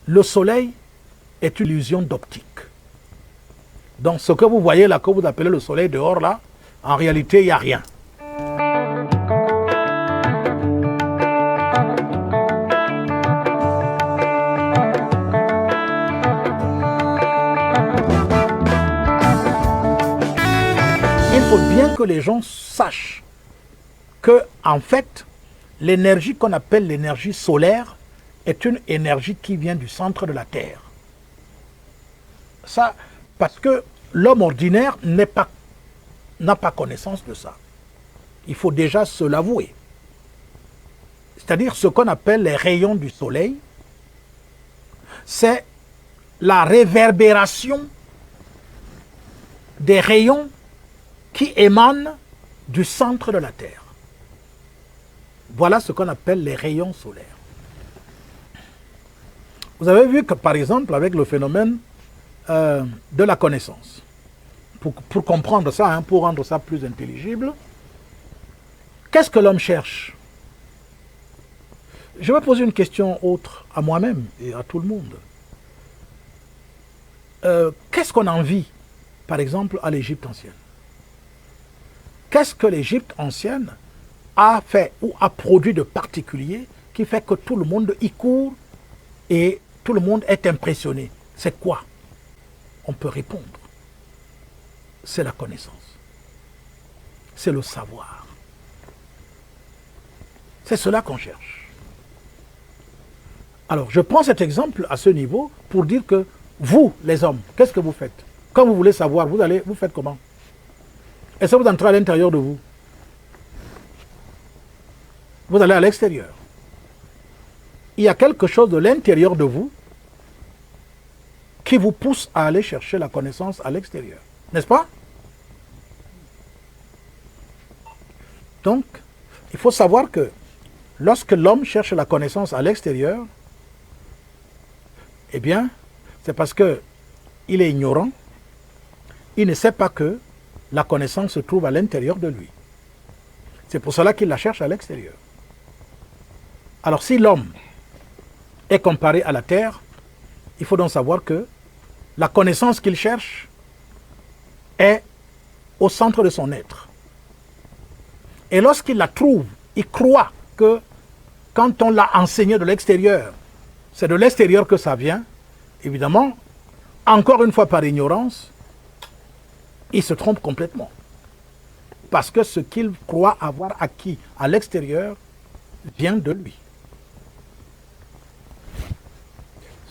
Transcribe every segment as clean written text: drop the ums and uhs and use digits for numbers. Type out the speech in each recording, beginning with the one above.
Le soleil est une illusion d'optique. Donc ce que vous voyez là, que vous appelez le soleil dehors là, en réalité, il n'y a rien. Il faut bien que les gens sachent que, en fait, l'énergie qu'on appelle l'énergie solaire est une énergie qui vient du centre de la Terre. Ça, parce que l'homme ordinaire n'a pas connaissance de ça. Il faut déjà se l'avouer. C'est-à-dire ce qu'on appelle les rayons du soleil, c'est la réverbération des rayons qui émanent du centre de la Terre. Voilà ce qu'on appelle les rayons solaires. Vous avez vu que, par exemple, avec le phénomène de la connaissance, pour comprendre ça, pour rendre ça plus intelligible, qu'est-ce que l'homme cherche? Je vais poser une question autre à moi-même et à tout le monde. Qu'est-ce qu'on envie, par exemple, à l'Égypte ancienne? Qu'est-ce que l'Égypte ancienne a fait ou a produit de particulier qui fait que tout le monde y court et tout le monde est impressionné? C'est quoi? On peut répondre. C'est la connaissance. C'est le savoir. C'est cela qu'on cherche. Alors, je prends cet exemple à ce niveau pour dire que vous, les hommes, qu'est-ce que vous faites? Quand vous voulez savoir, vous faites comment? Est-ce que vous entrez à l'intérieur de vous? Vous allez à l'extérieur. Il y a quelque chose de l'intérieur de vous qui vous pousse à aller chercher la connaissance à l'extérieur. N'est-ce pas? Donc, il faut savoir que lorsque l'homme cherche la connaissance à l'extérieur, eh bien, c'est parce qu'il est ignorant. Il ne sait pas que la connaissance se trouve à l'intérieur de lui. C'est pour cela qu'il la cherche à l'extérieur. Alors, si l'homme est comparé à la terre, il faut donc savoir que la connaissance qu'il cherche est au centre de son être. Et lorsqu'il la trouve, il croit que quand on l'a enseigné de l'extérieur, c'est de l'extérieur que ça vient. Évidemment, encore une fois par ignorance, il se trompe complètement. Parce que ce qu'il croit avoir acquis à l'extérieur vient de lui.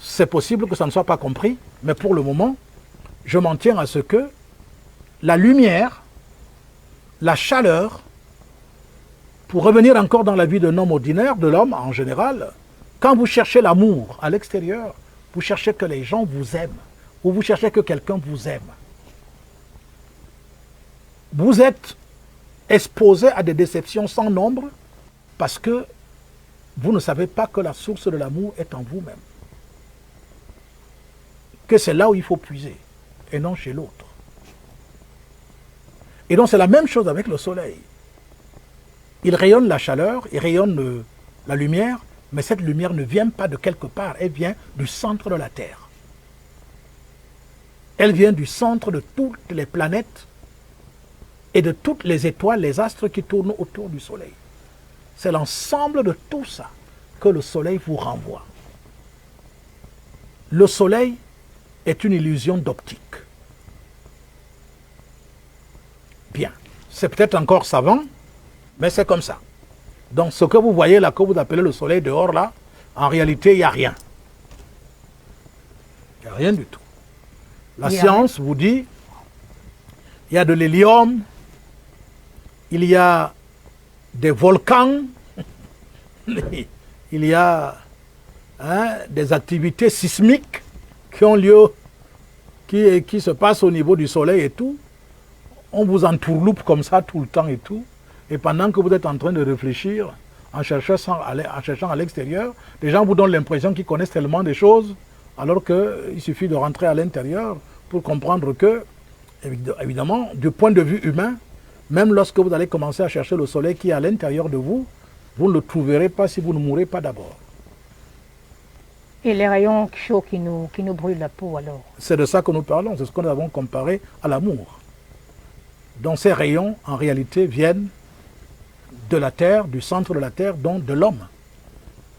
C'est possible que ça ne soit pas compris, mais pour le moment, je m'en tiens à ce que la lumière, la chaleur, pour revenir encore dans la vie d'un homme ordinaire, de l'homme en général, quand vous cherchez l'amour à l'extérieur, vous cherchez que les gens vous aiment, ou vous cherchez que quelqu'un vous aime. Vous êtes exposé à des déceptions sans nombre parce que vous ne savez pas que la source de l'amour est en vous-même. Que c'est là où il faut puiser, et non chez l'autre. Et donc c'est la même chose avec le soleil. Il rayonne la chaleur, il rayonne la lumière, mais cette lumière ne vient pas de quelque part, elle vient du centre de la Terre. Elle vient du centre de toutes les planètes et de toutes les étoiles, les astres qui tournent autour du soleil. C'est l'ensemble de tout ça que le soleil vous renvoie. Le soleil est une illusion d'optique. Bien, c'est peut-être encore savant, mais c'est comme ça. Donc ce que vous voyez là, que vous appelez le soleil dehors là, en réalité, il n'y a rien. Il n'y a rien du tout. La science vous dit, il y a de l'hélium, il y a des volcans, il y a des activités sismiques qui ont lieu, qui se passent au niveau du soleil et tout. On vous entourloupe comme ça tout le temps et tout. Et pendant que vous êtes en train de réfléchir, en cherchant à l'extérieur, les gens vous donnent l'impression qu'ils connaissent tellement de choses, alors qu'il suffit de rentrer à l'intérieur pour comprendre que, évidemment, du point de vue humain, même lorsque vous allez commencer à chercher le soleil qui est à l'intérieur de vous, vous ne le trouverez pas si vous ne mourrez pas d'abord. Et les rayons chauds qui nous brûlent la peau alors? C'est de ça que nous parlons, c'est ce que nous avons comparé à l'amour. Donc ces rayons, en réalité, viennent de la Terre, du centre de la Terre, donc de l'homme.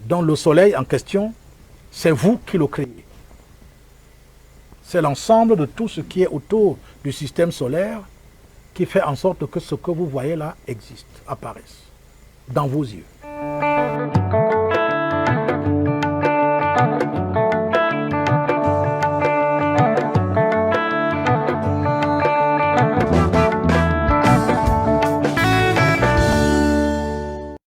Donc le soleil en question, c'est vous qui le créez. C'est l'ensemble de tout ce qui est autour du système solaire qui fait en sorte que ce que vous voyez là existe, apparaisse, dans vos yeux.